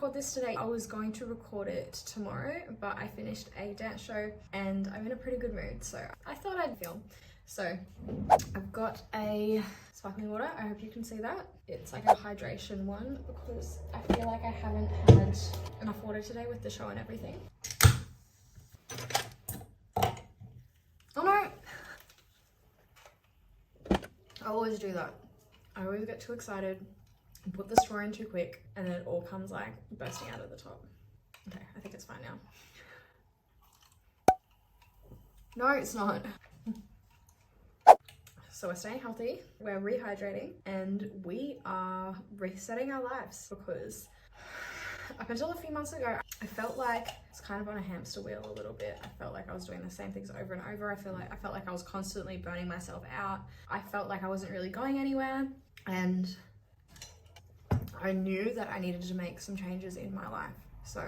record this today. I was going to record it tomorrow, but I finished a dance show and I'm in a pretty good mood, so I thought I'd film. So I've got a sparkling water. I hope you can see that. It's like a hydration one because I feel like I haven't had enough water today with the show and everything. Oh no! I always do that. I always get too excited and put the straw in too quick and then it all comes like bursting out of the top. Okay, I think it's fine now. No, it's not. So we're staying healthy, we're rehydrating, and we are resetting our lives because up until a few months ago, I felt like it's kind of on a hamster wheel a little bit. I felt like I was doing the same things over and over. I felt like I was constantly burning myself out. I felt like I wasn't really going anywhere, and I knew that I needed to make some changes in my life. So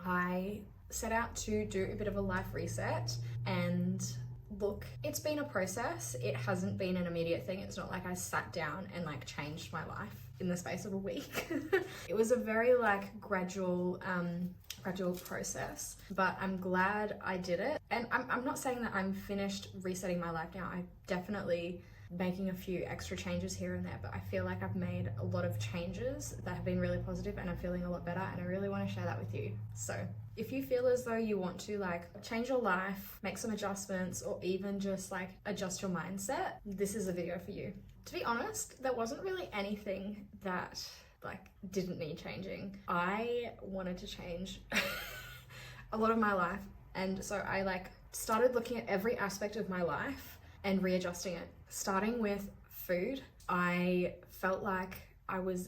I set out to do a bit of a life reset, and look, it's been a process. It hasn't been an immediate thing. It's not like I sat down and like changed my life in the space of a week. It was a very like gradual process, but I'm glad I did it. And I'm not saying that I'm finished resetting my life now. I'm definitely making a few extra changes here and there, but I feel like I've made a lot of changes that have been really positive and I'm feeling a lot better, and I really want to share that with you. So if you feel as though you want to like change your life, make some adjustments, or even just like adjust your mindset, this is a video for you. To be honest, there wasn't really anything that like didn't need changing. I wanted to change a lot of my life, and so I like started looking at every aspect of my life and readjusting it. Starting with food, I felt like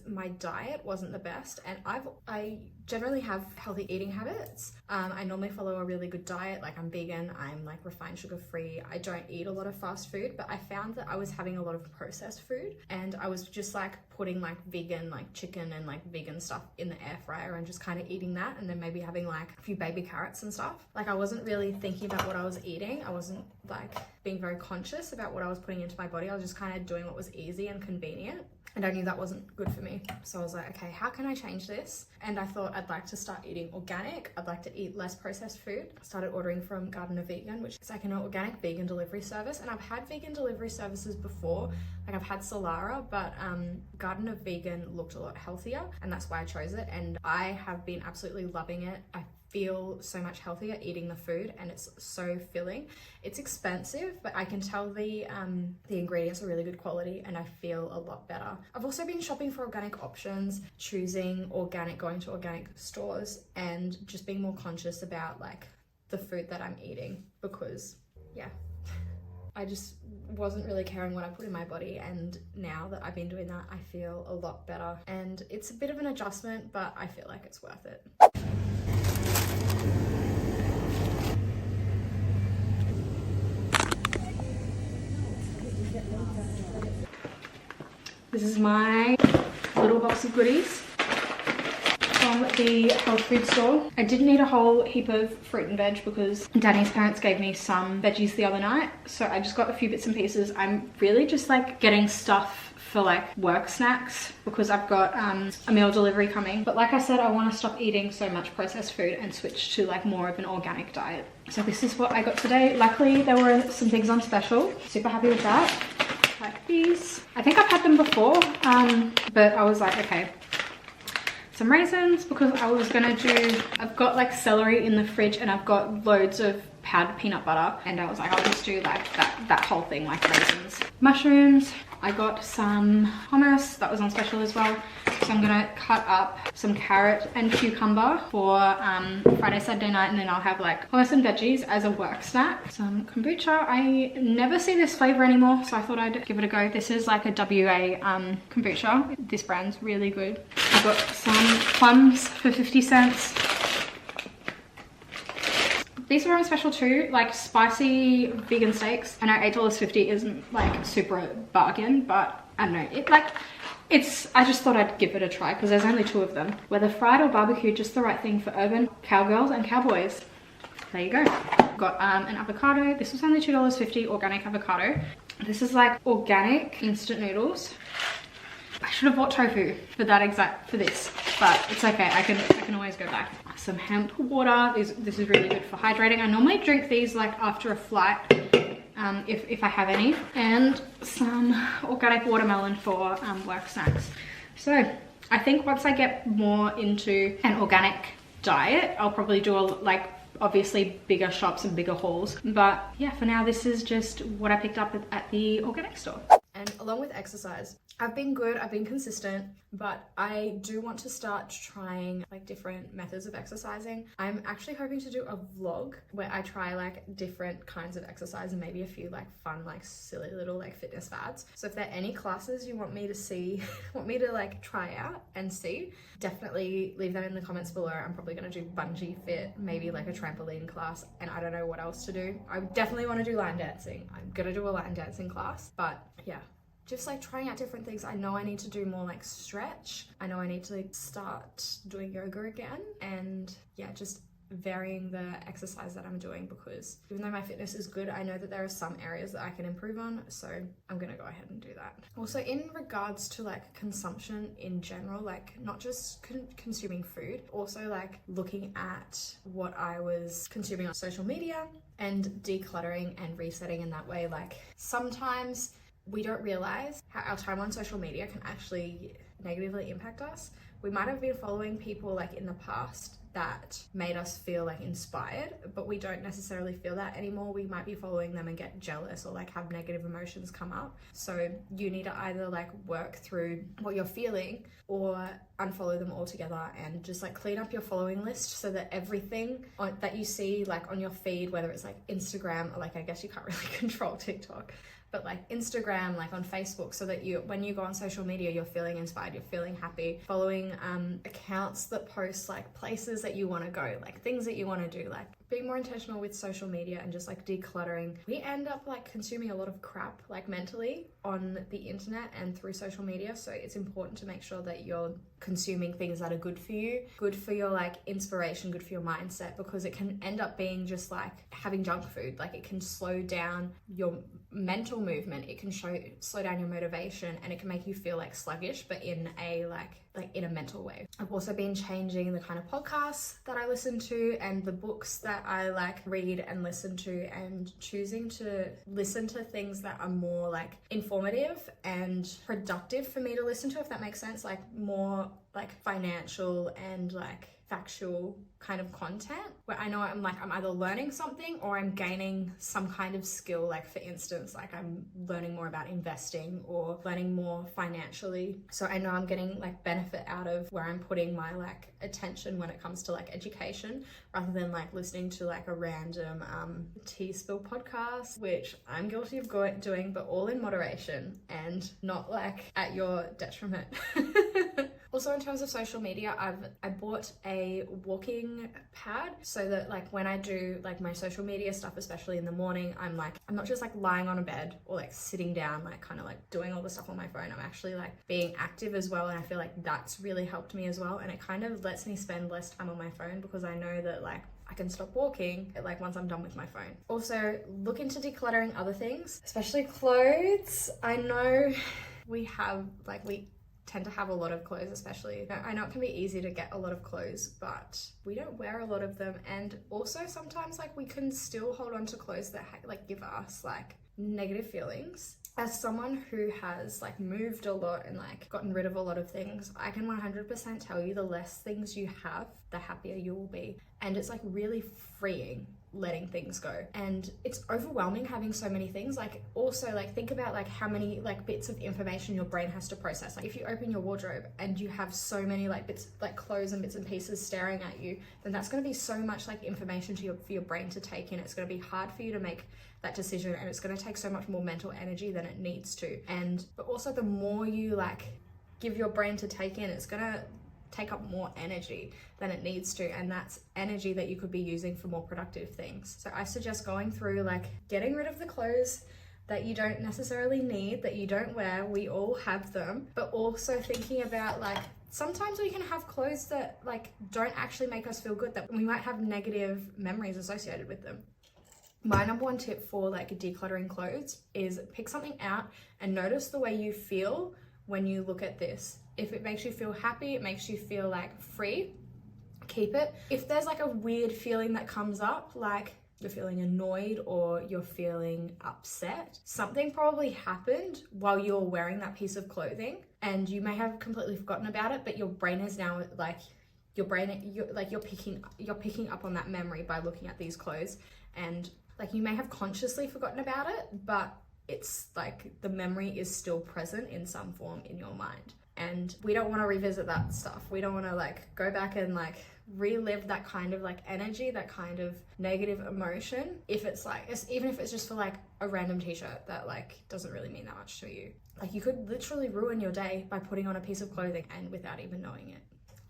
my diet wasn't the best, and I generally have healthy eating habits. I normally follow a really good diet. Like I'm vegan, I'm like refined sugar free. I don't eat a lot of fast food, but I found that I was having a lot of processed food, and I was just like putting like vegan like chicken and like vegan stuff in the air fryer and just kind of eating that, and then maybe having like a few baby carrots and stuff. Like I wasn't really thinking about what I was eating. I wasn't like being very conscious about what I was putting into my body. I was just kind of doing what was easy and convenient. And I knew that wasn't good for me. So I was like, okay, how can I change this? And I thought I'd like to start eating organic. I'd like to eat less processed food. I started ordering from Garden of Vegan, which is like an organic vegan delivery service. And I've had vegan delivery services before. Like I've had Solara, but Garden of Vegan looked a lot healthier, and that's why I chose it. And I have been absolutely loving it. I feel so much healthier eating the food, and it's so filling. It's expensive, but I can tell the ingredients are really good quality, and I feel a lot better. I've also been shopping for organic options, choosing organic, going to organic stores, and just being more conscious about like the food that I'm eating, because yeah, I just wasn't really caring what I put in my body, and now that I've been doing that, I feel a lot better. And it's a bit of an adjustment, but I feel like it's worth it. This is my little box of goodies from the health food store. I didn't eat a whole heap of fruit and veg because Danny's parents gave me some veggies the other night, so I just got a few bits and pieces. I'm really just like getting stuff for like work snacks because I've got a meal delivery coming. But like I said, I want to stop eating so much processed food and switch to like more of an organic diet. So this is what I got today. Luckily there were some things on special. Super happy with that. Like these. I think I've had them before, but I was like, okay, some raisins, because I was gonna do, I've got like celery in the fridge and I've got loads of powdered peanut butter, and I was like, I'll just do like that whole thing, like raisins. Mushrooms. I got some hummus that was on special as well, so I'm gonna cut up some carrot and cucumber for Friday, Saturday night, and then I'll have like hummus and veggies as a work snack. Some kombucha. I never see this flavor anymore, so I thought I'd give it a go. This is like a WA kombucha. This brand's really good. I got some plums for 50 cents. These were on special too, like spicy vegan steaks. I know $8.50 isn't like super bargain, but I don't know, I just thought I'd give it a try because there's only 2 of them. Whether fried or barbecue, just the right thing for urban cowgirls and cowboys. There you go. Got an avocado. This was only $2.50, organic avocado. This is like organic instant noodles. I should have bought tofu for this. but it's okay. I can always go back. Some hemp water. This is really good for hydrating. I normally drink these like after a flight, if I have any, and some organic watermelon for work snacks. So I think once I get more into an organic diet, I'll probably do obviously bigger shops and bigger hauls. But yeah, for now, this is just what I picked up at the organic store. And along with exercise, I've been good, I've been consistent, but I do want to start trying like different methods of exercising. I'm actually hoping to do a vlog where I try like different kinds of exercise and maybe a few like fun, like silly little like fitness fads. So if there are any classes you want me to see, want me to like try out and see, definitely leave them in the comments below. I'm probably gonna do bungee fit, maybe like a trampoline class, and I don't know what else to do. I definitely want to do line dancing. I'm gonna do a line dancing class, but yeah. Just like trying out different things. I know I need to do more like stretch. I know I need to like start doing yoga again, and yeah, just varying the exercise that I'm doing, because even though my fitness is good, I know that there are some areas that I can improve on, so I'm gonna go ahead and do that. Also, in regards to like consumption in general, like not just consuming food, also like looking at what I was consuming on social media and decluttering and resetting in that way. Like sometimes we don't realize how our time on social media can actually negatively impact us. We might have been following people like in the past that made us feel like inspired, but we don't necessarily feel that anymore. We might be following them and get jealous or like have negative emotions come up. So you need to either like work through what you're feeling or unfollow them altogether and just like clean up your following list so that everything that you see like on your feed, whether it's like Instagram or like, I guess you can't really control TikTok, but like Instagram, like on Facebook, so that when you go on social media, you're feeling inspired, you're feeling happy, following accounts that post like places that you want to go, like things that you want to do, like being more intentional with social media and just like decluttering. We end up like consuming a lot of crap like mentally on the internet and through social media, so it's important to make sure that you're consuming things that are good for you, good for your like inspiration, good for your mindset, because it can end up being just like having junk food. Like it can slow down your mental movement, it can slow down your motivation, and it can make you feel like sluggish, but in a like in a mental way. I've also been changing the kind of podcasts that I listen to and the books that I like read and listen to, and choosing to listen to things that are more like informative and productive for me to listen to, if that makes sense, like more like financial and like factual kind of content where I know I'm either learning something or I'm gaining some kind of skill. Like for instance, like I'm learning more about investing or learning more financially, so I know I'm getting like benefit out of where I'm putting my like attention when it comes to like education, rather than like listening to like a random tea spill podcast, which I'm guilty of doing, but all in moderation and not like at your detriment. Also, in terms of social media, I bought a walking pad so that like when I do like my social media stuff, especially in the morning, I'm not just like lying on a bed or like sitting down, like kind of like doing all the stuff on my phone. I'm actually like being active as well, and I feel like that's really helped me as well. And it kind of lets me spend less time on my phone, because I know that like I can stop walking like once I'm done with my phone. Also, look into decluttering other things, especially clothes. I know we tend to have a lot of clothes, especially. I know it can be easy to get a lot of clothes, but we don't wear a lot of them. And also sometimes like we can still hold on to clothes that like give us like negative feelings. As someone who has like moved a lot and like gotten rid of a lot of things, I can 100% tell you the less things you have, the happier you will be. And it's like really freeing letting things go, and it's overwhelming having so many things. Like also like think about like how many like bits of information your brain has to process. Like if you open your wardrobe and you have so many like bits, like clothes and bits and pieces staring at you, then that's going to be so much like information for your brain to take in. It's going to be hard for you to make that decision, and it's going to take so much more mental energy than it needs to. But also the more you like give your brain to take in, it's going to take up more energy than it needs to, and that's energy that you could be using for more productive things. So I suggest going through like getting rid of the clothes that you don't necessarily need, that you don't wear. We all have them. But also thinking about like sometimes we can have clothes that like don't actually make us feel good, that we might have negative memories associated with them. My number one tip for like decluttering clothes is pick something out and notice the way you feel when you look at this. If it makes you feel happy, it makes you feel like free, keep it. If there's like a weird feeling that comes up, like you're feeling annoyed or you're feeling upset, something probably happened while you're wearing that piece of clothing, and you may have completely forgotten about it, but your brain is now like, you're picking up on that memory by looking at these clothes. And like, you may have consciously forgotten about it, but it's like the memory is still present in some form in your mind. And we don't want to revisit that stuff. We don't want to like go back and like relive that kind of like energy, that kind of negative emotion. If it's like, even if it's just for like a random t-shirt that like doesn't really mean that much to you. Like, you could literally ruin your day by putting on a piece of clothing and without even knowing it.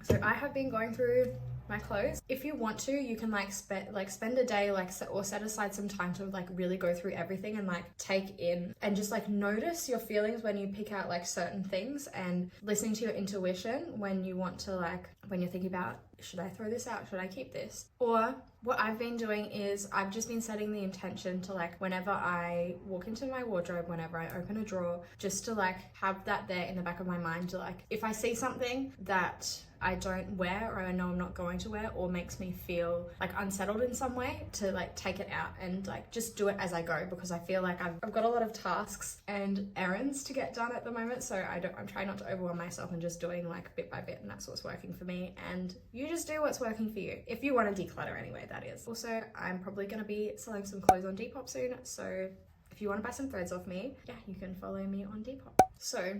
So I have been going through my clothes. If you want to, you can spend a day or set aside some time to like really go through everything and like take in and just like notice your feelings when you pick out like certain things, and listening to your intuition when you want to like, when you're thinking about, should I throw this out? Should I keep this? Or what I've been doing is I've just been setting the intention to like, whenever I walk into my wardrobe, whenever I open a drawer, just to like have that there in the back of my mind, to like, if I see something that I don't wear or I know I'm not going to wear or makes me feel like unsettled in some way, to like take it out and like just do it as I go, because I feel like I've got a lot of tasks and errands to get done at the moment, so I'm trying not to overwhelm myself and just doing like bit by bit, and that's what's working for me. And you just do what's working for you, if you want to declutter anyway, that is. Also, I'm probably going to be selling some clothes on Depop soon, so if you want to buy some threads off me, yeah, you can follow me on Depop. So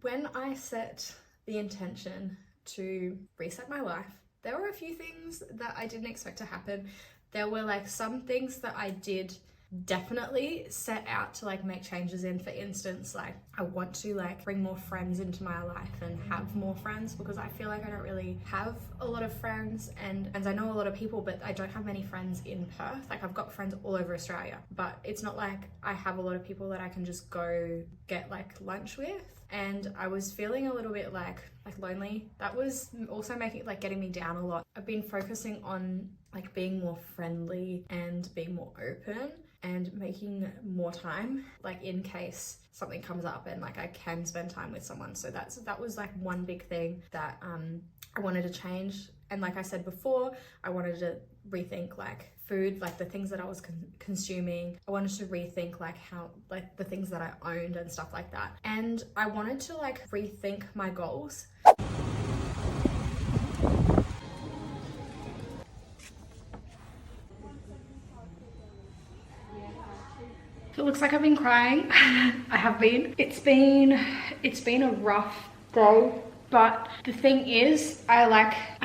when I set the intention to reset my life, there were a few things that I didn't expect to happen. There were like some things that I did definitely set out to like make changes in. For instance, like I want to like bring more friends into my life and have more friends, because I feel like I don't really have a lot of friends, and I know a lot of people, but I don't have many friends in Perth. Like, I've got friends all over Australia, but it's not like I have a lot of people that I can just go get like lunch with. And I was feeling a little bit like lonely. That was also getting me down a lot. I've been focusing on like being more friendly and being more open and making more time, like in case something comes up and like I can spend time with someone. So that was like one big thing that I wanted to change. And like I said before, I wanted to rethink like food, like the things that I was consuming. I wanted to rethink like how, like the things that I owned and stuff like that. And I wanted to like rethink my goals. It looks like I've been crying. I have been. It's been a rough day. But the thing is, I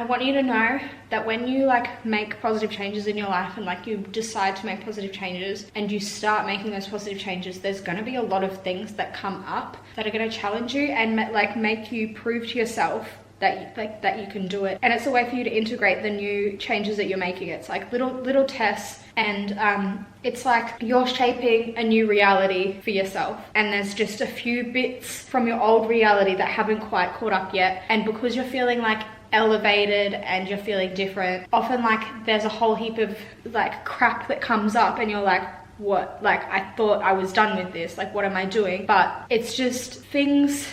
want you to know that when you like make positive changes in your life and like you decide to make positive changes and you start making those positive changes, there's going to be a lot of things that come up that are going to challenge you and like make you prove to yourself that you can do it. And it's a way for you to integrate the new changes that you're making. It's like little tests, and it's like you're shaping a new reality for yourself, and there's just a few bits from your old reality that haven't quite caught up yet. And because you're feeling like elevated and you're feeling different, often like there's a whole heap of like crap that comes up and you're like, what? Like, I thought I was done with this, like what am I doing? But it's just things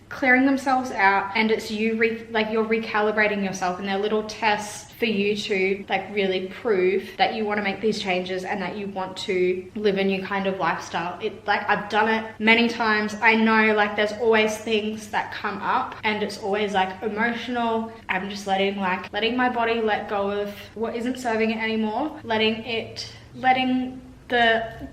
clearing themselves out, and it's you you're recalibrating yourself, and they're little tests for you to like really prove that you want to make these changes and that you want to live a new kind of lifestyle. I've done it many times. I know like there's always things that come up, and it's always like emotional. I'm just letting my body let go of what isn't serving it anymore, letting the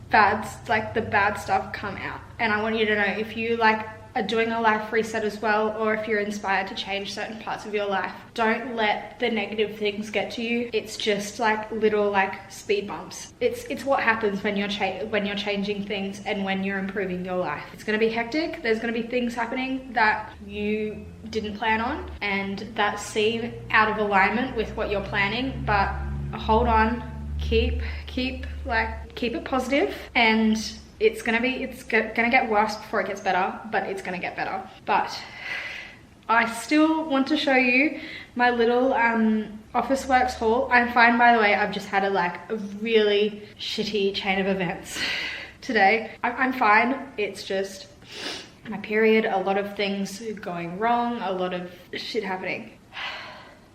bad stuff come out. And I want you to know, if you like are doing a life reset as well, or if you're inspired to change certain parts of your life, don't let the negative things get to you. It's just like little like speed bumps. It's what happens when you're changing things and when you're improving your life. It's going to be hectic. There's going to be things happening that you didn't plan on and that seem out of alignment with what you're planning, but hold on, keep it positive, and it's gonna get worse before it gets better, but it's gonna get better. But I still want to show you my little Officeworks haul. I'm fine, by the way. I've just had a really shitty chain of events today. I'm fine. It's just my period, a lot of things going wrong, a lot of shit happening.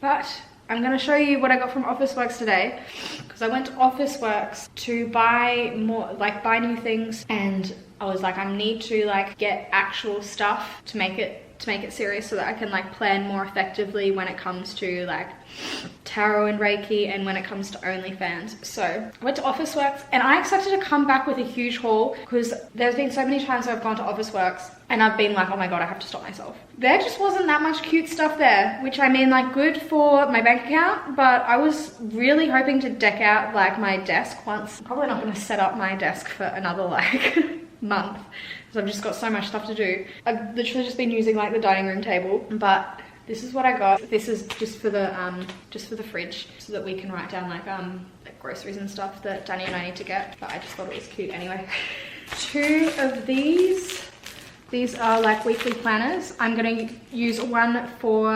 But I'm gonna show you what I got from Officeworks today, because I went to Officeworks to buy more, like buy new things, and I was like, I need to like get actual stuff to make it serious, so that I can like plan more effectively when it comes to like tarot and Reiki, and when it comes to OnlyFans. So I went to Officeworks, and I expected to come back with a huge haul, because there's been so many times I've gone to Officeworks and I've been like, oh my god, I have to stop myself. There just wasn't that much cute stuff there, which I mean, like, good for my bank account, but I was really hoping to deck out like my desk once. I'm probably not going to set up my desk for another like month, because I've just got so much stuff to do. I've literally just been using like the dining room table, but this is what I got. This is just for the fridge, so that we can write down like groceries and stuff that Danny and I need to get, but I just thought it was cute anyway. 2 of these are like weekly planners. I'm gonna use one for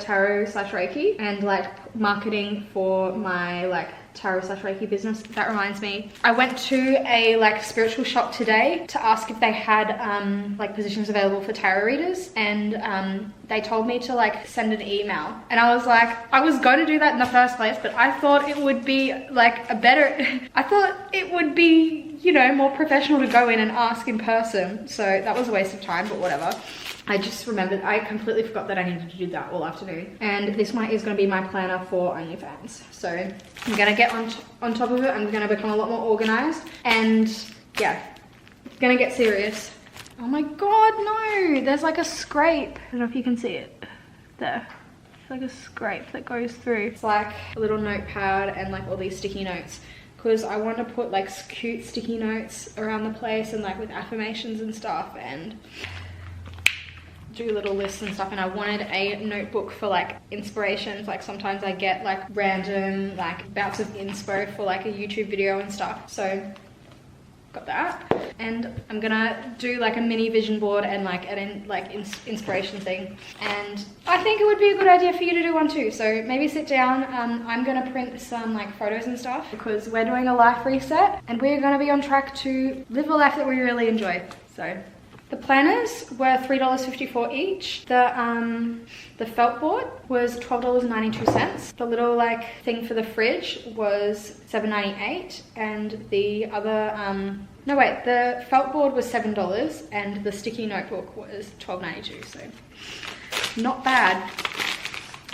tarot / Reiki, and like marketing for my like tarot / Reiki business. That reminds me, I went to a like spiritual shop today to ask if they had like positions available for tarot readers, and they told me to like send an email, and I was like, I was going to do that in the first place, but I thought it would be like I thought it would be, you know, more professional to go in and ask in person. So that was a waste of time, but whatever. I just remembered, I completely forgot that I needed to do that all afternoon. And this one is going to be my planner for OnlyFans. So I'm going to get on top of it. I'm going to become a lot more organized. And yeah, going to get serious. Oh my god, no! There's like a scrape. I don't know if you can see it. There. It's like a scrape that goes through. It's like a little notepad and like all these sticky notes, because I want to put like cute sticky notes around the place, and like with affirmations and stuff, and do little lists and stuff. And I wanted a notebook for like inspirations. Like sometimes I get like random like bouts of inspo for like a YouTube video and stuff. So got that, and I'm gonna do like a mini vision board and like an inspiration thing, and I think it would be a good idea for you to do one too. So maybe sit down. I'm gonna print some like photos and stuff, because we're doing a life reset and we're gonna be on track to live a life that we really enjoy. So the planners were $3.54 each. The felt board was $12.92. The little like thing for the fridge was $7.98, and the other no wait, the felt board was $7, and the sticky notebook was $12.92. So not bad.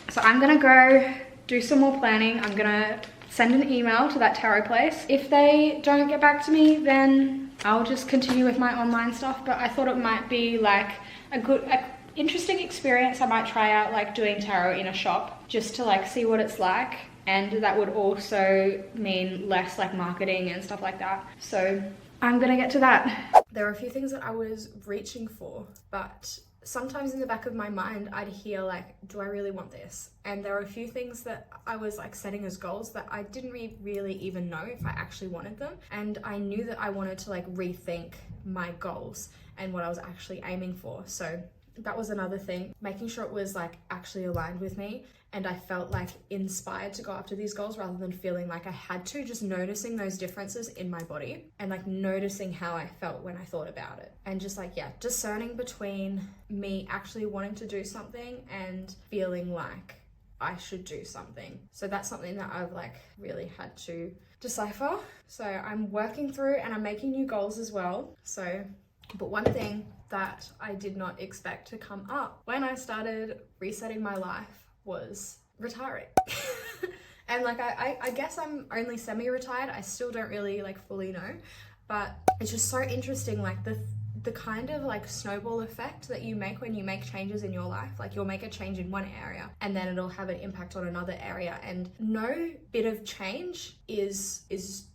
So I'm gonna go do some more planning. I'm gonna send an email to that tarot place. If they don't get back to me, then I'll just continue with my online stuff. But I thought it might be like a interesting experience. I might try out like doing tarot in a shop, just to like see what it's like, and that would also mean less like marketing and stuff like that. So I'm gonna get to that. There are a few things that I was reaching for, but sometimes in the back of my mind I'd hear like, do I really want this? And there are a few things that I was like setting as goals that I didn't really even know if I actually wanted them, and I knew that I wanted to like rethink my goals and what I was actually aiming for. So that was another thing, making sure it was like actually aligned with me, and I felt like inspired to go after these goals rather than feeling like I had to. Just noticing those differences in my body and like noticing how I felt when I thought about it, and just like, yeah, discerning between me actually wanting to do something and feeling like I should do something. So that's something that I've like really had to decipher. So I'm working through, and I'm making new goals as well. So, but one thing that I did not expect to come up when I started resetting my life was retiring. And like I guess I'm only semi-retired. I still don't really like fully know, but it's just so interesting, like the kind of like snowball effect that you make when you make changes in your life. Like you'll make a change in one area and then it'll have an impact on another area, and no bit of change is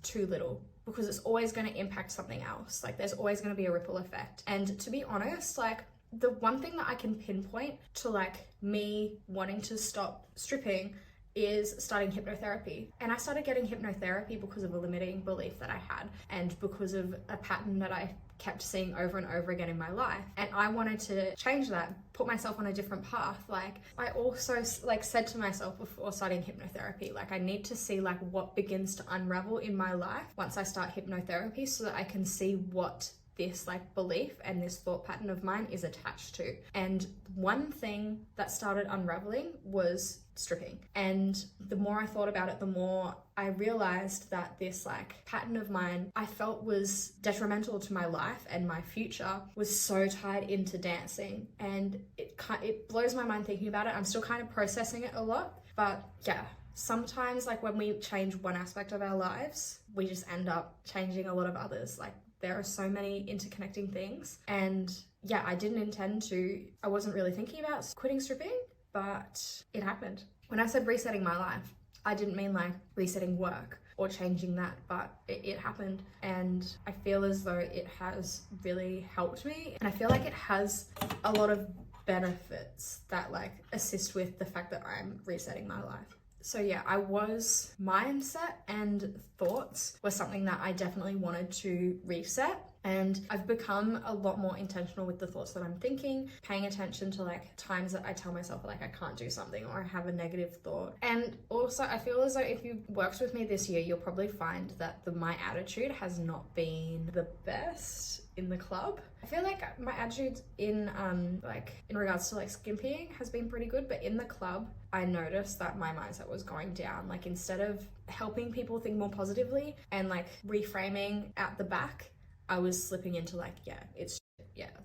too little, because it's always going to impact something else. Like there's always going to be a ripple effect. And to be honest, like the one thing that I can pinpoint to like me wanting to stop stripping is starting hypnotherapy. And I started getting hypnotherapy because of a limiting belief that I had, and because of a pattern that I kept seeing over and over again in my life. And I wanted to change that, put myself on a different path. Like I also like said to myself before starting hypnotherapy, like I need to see like what begins to unravel in my life once I start hypnotherapy, so that I can see what this like belief and this thought pattern of mine is attached to. And one thing that started unraveling was stripping. And the more I thought about it, the more I realized that this like pattern of mine I felt was detrimental to my life and my future was so tied into dancing. And it blows my mind thinking about it. I'm still kind of processing it a lot, but yeah. Sometimes like when we change one aspect of our lives, we just end up changing a lot of others. Like there are so many interconnecting things. And yeah, I wasn't really thinking about quitting stripping, but it happened. When I said resetting my life, I didn't mean like resetting work or changing that, but it happened. And I feel as though it has really helped me. And I feel like it has a lot of benefits that like assist with the fact that I'm resetting my life. So yeah, mindset and thoughts were something that I definitely wanted to reset. And I've become a lot more intentional with the thoughts that I'm thinking, paying attention to like times that I tell myself like I can't do something or I have a negative thought. And also I feel as though if you worked with me this year, you'll probably find that my attitude has not been the best in the club. I feel like my attitude in regards to like skimping has been pretty good, but in the club I noticed that my mindset was going down. Like instead of helping people think more positively and like reframing at the back, I was slipping into like,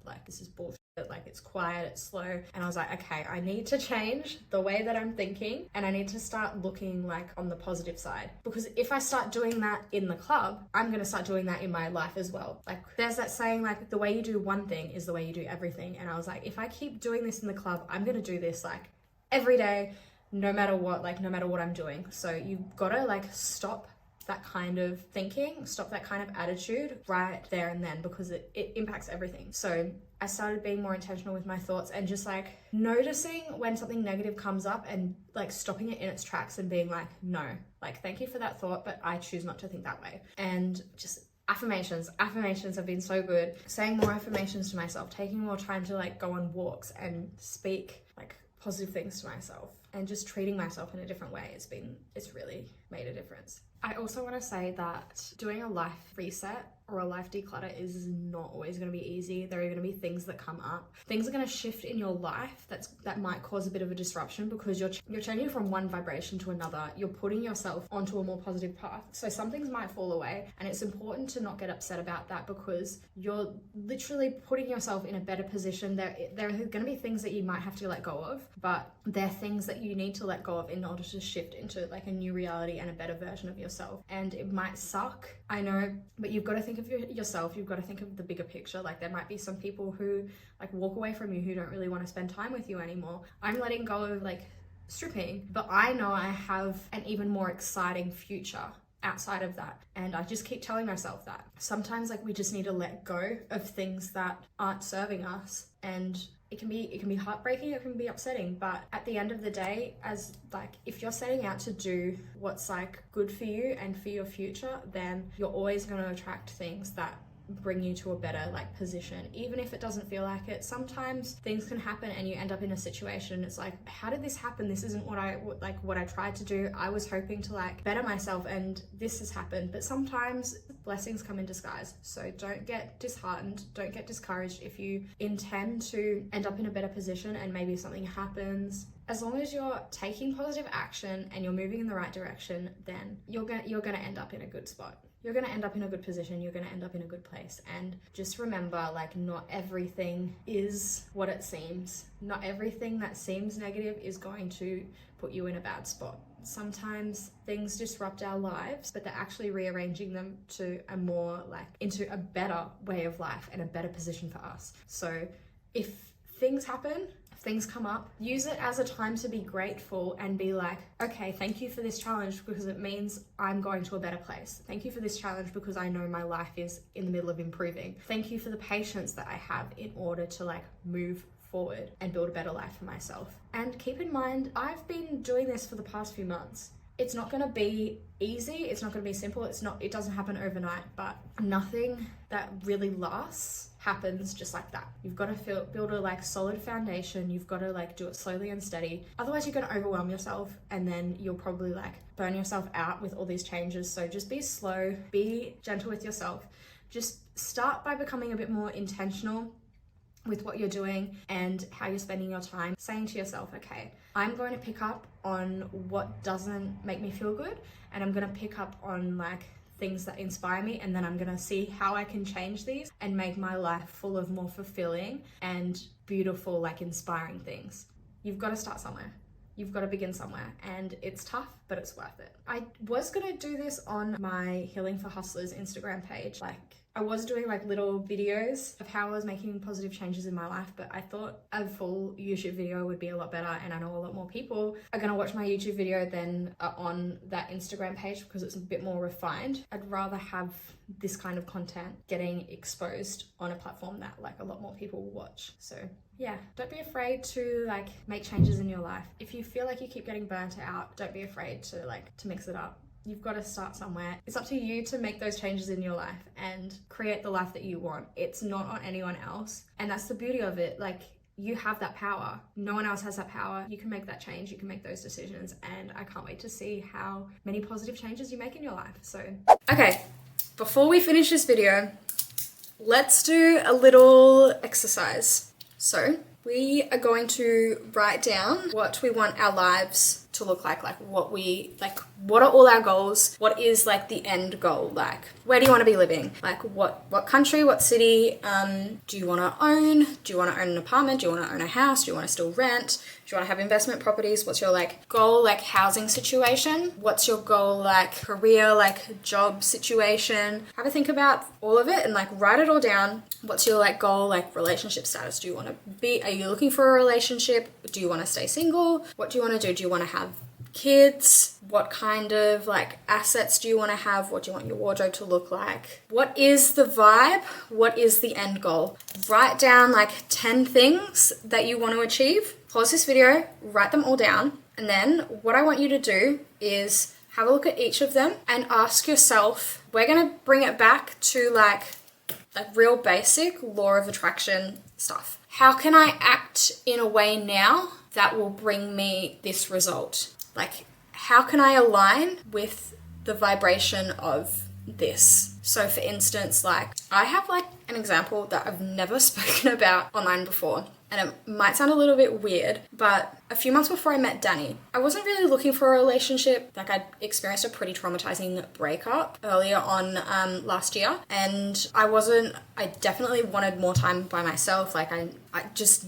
like this is bullshit, like it's quiet, it's slow. And I was like, okay, I need to change the way that I'm thinking and I need to start looking like on the positive side. Because if I start doing that in the club, I'm gonna start doing that in my life as well. Like there's that saying like the way you do one thing is the way you do everything. And I was like, if I keep doing this in the club, I'm gonna do this like every day, no matter what I'm doing. So you've gotta like stop that kind of thinking, stop that kind of attitude right there and then, because it impacts everything. So I started being more intentional with my thoughts and just like noticing when something negative comes up and like stopping it in its tracks and being like, no, like thank you for that thought, but I choose not to think that way. And just affirmations have been so good. Saying more affirmations to myself, taking more time to like go on walks and speak like positive things to myself and just treating myself in a different way. It's really made a difference. I also want to say that doing a life reset or a life declutter is not always going to be easy. There are going to be things that come up. Things are going to shift in your life that might cause a bit of a disruption because you're changing from one vibration to another. You're putting yourself onto a more positive path. So some things might fall away, and it's important to not get upset about that because you're literally putting yourself in a better position. There are going to be things that you might have to let go of, but they're things that you need to let go of in order to shift into like a new reality and a better version of yourself. And it might suck, I know, but you've got to think of yourself. You've got to think of the bigger picture. Like there might be some people who like walk away from you who don't really want to spend time with you anymore. I'm letting go of like stripping, but I know I have an even more exciting future outside of that. And I just keep telling myself that sometimes like we just need to let go of things that aren't serving us. And it can be heartbreaking, it can be upsetting, but at the end of the day, as like if you're setting out to do what's like good for you and for your future, then you're always going to attract things that bring you to a better like position, even if it doesn't feel like it. Sometimes things can happen and you end up in a situation, it's like, how did this happen? This isn't what I tried to do. I was hoping to like better myself and this has happened. But sometimes blessings come in disguise. So don't get disheartened, don't get discouraged if you intend to end up in a better position and maybe something happens. As long as you're taking positive action and you're moving in the right direction, then you're gonna end up in a good spot. You're going to end up in a good position. You're going to end up in a good place. And just remember, like, not everything is what it seems. Not everything that seems negative is going to put you in a bad spot. Sometimes things disrupt our lives, but they're actually rearranging them to into a better way of life and a better position for us. So if things happen, things come up, use it as a time to be grateful and be like, okay, thank you for this challenge because it means I'm going to a better place. Thank you for this challenge because I know my life is in the middle of improving. Thank you for the patience that I have in order to like move forward and build a better life for myself. And keep in mind, I've been doing this for the past few months. It's not going to be easy. It's not going to be simple. It doesn't happen overnight, but nothing that really lasts happens just like that. You've got to build a like solid foundation. You've got to like do it slowly and steady. Otherwise you're going to overwhelm yourself and then you'll probably like burn yourself out with all these changes. So just be slow, be gentle with yourself. just start by becoming a bit more intentional with what you're doing and how you're spending your time, saying to yourself, okay, I'm going to pick up on what doesn't make me feel good, and I'm going to pick up on like things that inspire me, and then I'm going to see how I can change these and make my life full of more fulfilling and beautiful, like inspiring things. You've got to start somewhere. You've got to begin somewhere, and it's tough, but it's worth it. I was gonna do this on my Healing for Hustlers Instagram page. Like, I was doing like little videos of how I was making positive changes in my life, but I thought a full YouTube video would be a lot better, and I know a lot more people are gonna watch my YouTube video than on that Instagram page because it's a bit more refined. I'd rather have this kind of content getting exposed on a platform that like a lot more people will watch. So yeah, don't be afraid to like make changes in your life. If you feel like you keep getting burnt out, don't be afraid to mix it up. You've got to start somewhere. It's up to you to make those changes in your life and create the life that you want. It's not on anyone else. And that's the beauty of it. Like, you have that power. No one else has that power. You can make that change. You can make those decisions. And I can't wait to see how many positive changes you make in your life. So, okay, before we finish this video, let's do a little exercise. So we are going to write down what we want our lives to look like what are all our goals? What is like the end goal? Like, where do you want to be living? Like, what country, what city? Do you want to own? Do you want to own an apartment? Do you want to own a house? Do you want to still rent? Do you want to have investment properties? What's your like goal, like housing situation? What's your goal, like career, like job situation? Have a think about all of it and like write it all down. What's your like goal, like relationship status? Do you want to are you looking for a relationship? Do you want to stay single? What do you want to do? Do you want to have kids? What kind of like assets do you want to have? What do you want your wardrobe to look like? What is the vibe? What is the end goal? Write down like 10 things that you want to achieve. Pause this video, write them all down, and then what I want you to do is have a look at each of them and ask yourself, we're going to bring it back to like real basic law of attraction stuff. How can I act in a way now that will bring me this result? Like, how can I align with the vibration of this? So for instance, like I have like an example that I've never spoken about online before, and it might sound a little bit weird, but a few months before I met Danny, I wasn't really looking for a relationship. Like, I'd experienced a pretty traumatizing breakup earlier on last year, and I definitely wanted more time by myself. Like, I just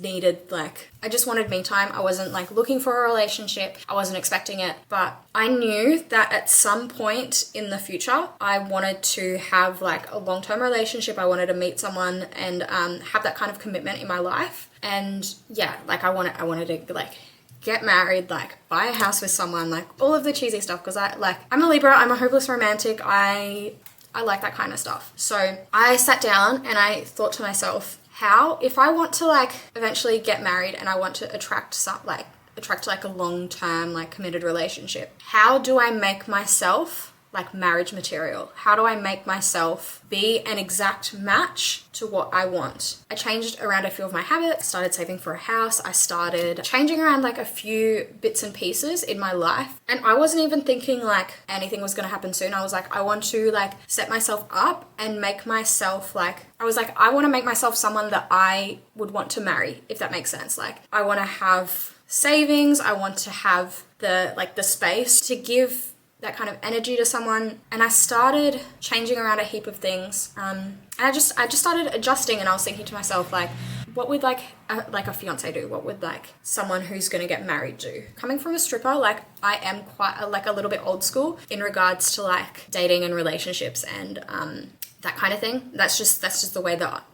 wanted me time. I wasn't like looking for a relationship. I wasn't expecting it, but I knew that at some point in the future, I wanted to have like a long-term relationship. I wanted to meet someone and have that kind of commitment in my life. And yeah, like I wanted to like get married, like buy a house with someone, like all of the cheesy stuff, because I'm a Libra, I'm a hopeless romantic, I like that kind of stuff. So I sat down and I thought to myself, if I want to like eventually get married and I want to attract like a long-term like committed relationship, how do I make myself like marriage material? How do I make myself be an exact match to what I want? I changed around a few of my habits, started saving for a house. I started changing around like a few bits and pieces in my life. And I wasn't even thinking like anything was going to happen soon. I was like, I want to like set myself up and make myself like, I want to make myself someone that I would want to marry, if that makes sense. Like, I want to have savings. I want to have the space to give that kind of energy to someone. And I started changing around a heap of things. And I just started adjusting, and I was thinking to myself, like, what would like a fiance do? What would like someone who's going to get married do? Coming from a stripper, like I am quite a little bit old school in regards to like dating and relationships and that kind of thing. That's just the way that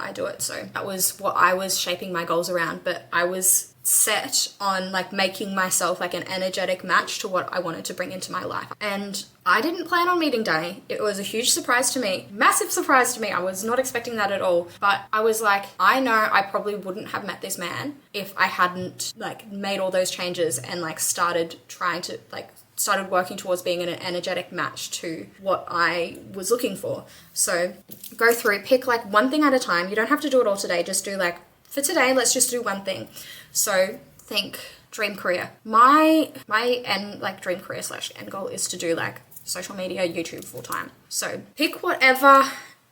I do it. So that was what I was shaping my goals around, but I was set on like making myself like an energetic match to what I wanted to bring into my life. And I didn't plan on meeting Danny. It was a huge surprise to me, massive surprise to me. I was not expecting that at all. But I was like, I know I probably wouldn't have met this man if I hadn't like made all those changes and like started working towards being an energetic match to what I was looking for. So go through, pick like one thing at a time. You don't have to do it all today. Just do like, for today, let's just do one thing. So think dream career. My dream career / end goal is to do like social media, YouTube full time. So pick whatever.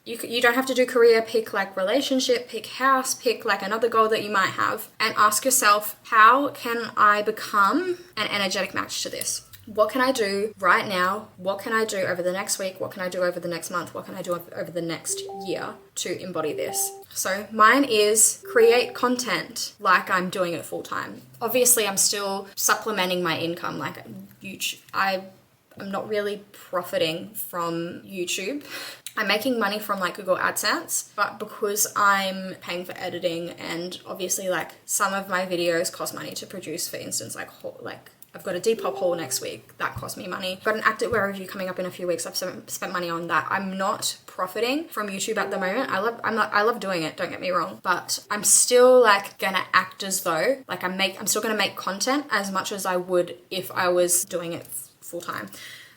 You don't have to do career, pick like relationship, pick house, pick like another goal that you might have, and ask yourself, how can I become an energetic match to this? What can I do right now? What can I do over the next week? What can I do over the next month? What can I do over the next year to embody this? So mine is create content like I'm doing it full time. Obviously, I'm still supplementing my income. Like YouTube, I'm not really profiting from YouTube. I'm making money from like Google AdSense, but because I'm paying for editing and obviously like some of my videos cost money to produce, for instance, like I've got a Depop haul next week, that cost me money. I've got an activewear review coming up in a few weeks. I've spent money on that. I'm not profiting from YouTube at the moment. I love doing it, don't get me wrong, but I'm still like gonna act as though like I'm still gonna make content as much as I would if I was doing it full time.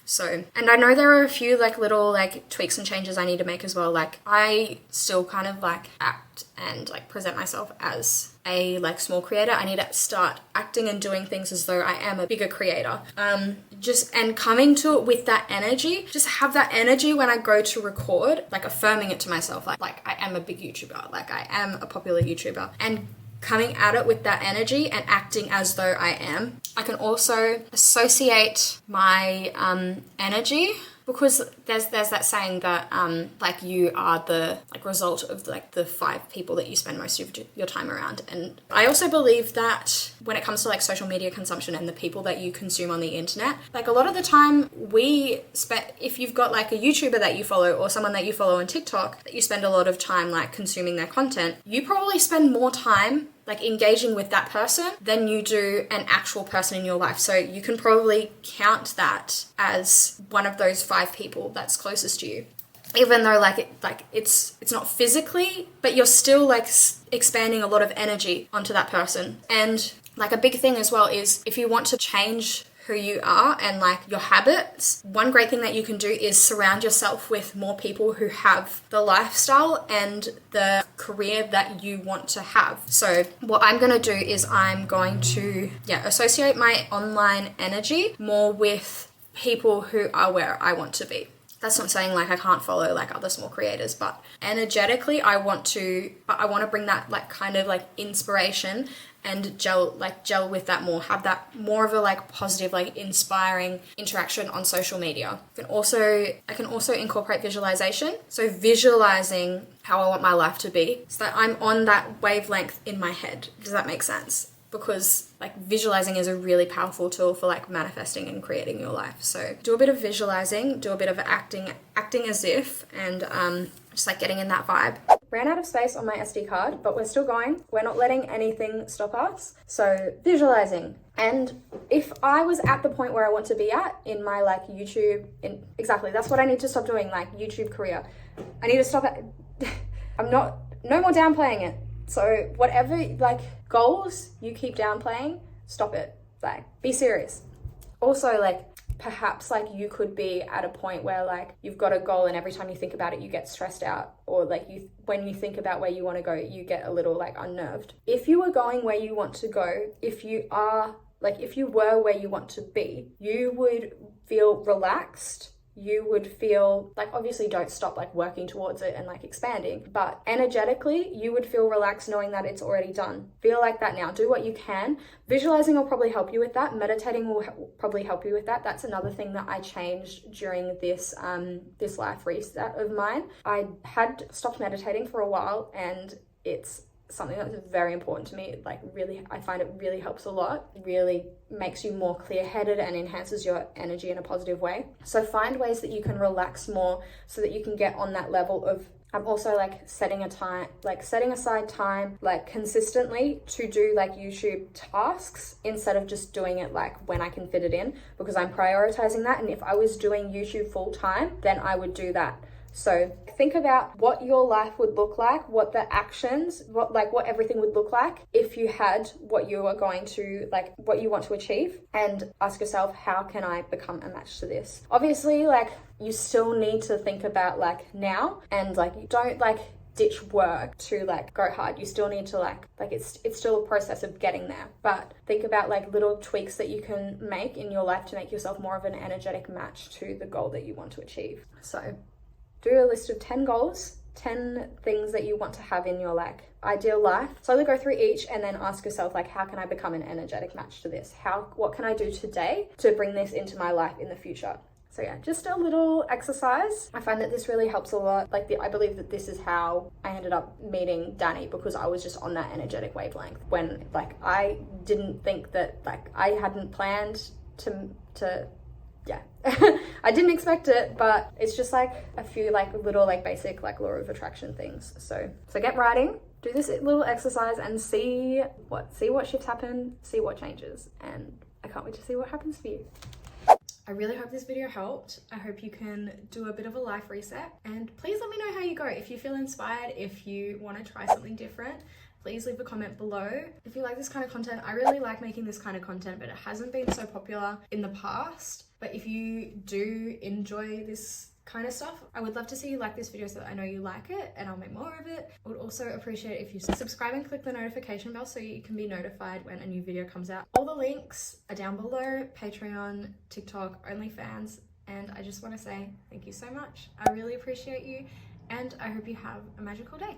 So, and I know there are a few like little like tweaks and changes I need to make as well. Like I still kind of like act and like present myself as a like small creator. I need to start acting and doing things as though I am a bigger creator. And coming to it with that energy, just have that energy when I go to record, like affirming it to myself, like I am a big YouTuber, like I am a popular YouTuber, and coming at it with that energy and acting as though I am. I can also associate my energy, because there's that saying that like you are the like result of like the 5 people that you spend most of your time around. And I also believe that when it comes to like social media consumption and the people that you consume on the internet, like a lot of the time if you've got like a YouTuber that you follow or someone that you follow on TikTok that you spend a lot of time like consuming their content, you probably spend more time like engaging with that person than you do an actual person in your life. So you can probably count that as one of those 5 people that's closest to you. Even though it's not physically, but you're still like expanding a lot of energy onto that person. And like a big thing as well is if you want to change who you are and like your habits, one great thing that you can do is surround yourself with more people who have the lifestyle and the career that you want to have. So what I'm going to do is I'm going to associate my online energy more with people who are where I want to be. That's not saying like I can't follow like other small creators, but energetically I want to bring that like kind of like inspiration and gel with that more, have that more of a like positive, like inspiring interaction on social media. I can also incorporate visualization. So visualizing how I want my life to be so that I'm on that wavelength in my head. Does that make sense? Because like visualizing is a really powerful tool for like manifesting and creating your life. So do a bit of visualizing, do a bit of acting as if, and just like getting in that vibe. Ran out of space on my SD card, but we're still going. We're not letting anything stop us. So visualizing. And if I was at the point where I want to be at in my like YouTube, that's what I need to stop doing, like YouTube career. I need to stop it. no more downplaying it. So whatever like goals you keep downplaying, stop it. Like be serious. Also like perhaps like you could be at a point where like you've got a goal and every time you think about it you get stressed out, or like when you think about where you want to go you get a little like unnerved. If you were going where you want to go, if you were where you want to be, you would feel relaxed. You would feel like, obviously don't stop like working towards it and like expanding, but energetically you would feel relaxed knowing that it's already done. Feel like that now. Do what you can. Visualizing will probably help you with that. Meditating will probably help you with that. That's another thing that I changed during this life reset of mine. I had stopped meditating for a while and it's something that's very important to me. Like really, I find it really helps a lot. It really makes you more clear-headed and enhances your energy in a positive way. So find ways that you can relax more so that you can get on that level of, I'm also like setting aside time like consistently to do like YouTube tasks instead of just doing it like when I can fit it in, because I'm prioritizing that. And if I was doing YouTube full time, then I would do that. So think about what your life would look like, what the actions, what everything would look like if you had what you are going to, like what you want to achieve, and ask yourself, how can I become a match to this? Obviously, like you still need to think about like now, and like don't like ditch work to like go hard. You still need to like it's still a process of getting there. But think about like little tweaks that you can make in your life to make yourself more of an energetic match to the goal that you want to achieve. So do a list of 10 goals, 10 things that you want to have in your like ideal life. Slowly go through each and then ask yourself like, how can I become an energetic match to this? What can I do today to bring this into my life in the future? So yeah, just a little exercise. I find that this really helps a lot. Like I believe that this is how I ended up meeting Danny, because I was just on that energetic wavelength when like I didn't think that, like I hadn't planned to yeah. I didn't expect it, but it's just like a few like little like basic like law of attraction things. So get writing, do this little exercise and see what shifts happen, see what changes, and I can't wait to see what happens for you. I really hope this video helped. I hope you can do a bit of a life reset, and please let me know how you go. If you feel inspired, if you want to try something different, please leave a comment below. If you like this kind of content, I really like making this kind of content, but it hasn't been so popular in the past. But if you do enjoy this kind of stuff, I would love to see you like this video so that I know you like it and I'll make more of it. I would also appreciate if you subscribe and click the notification bell so you can be notified when a new video comes out. All the links are down below: Patreon, TikTok, OnlyFans, and I just want to say thank you so much. I really appreciate you, and I hope you have a magical day.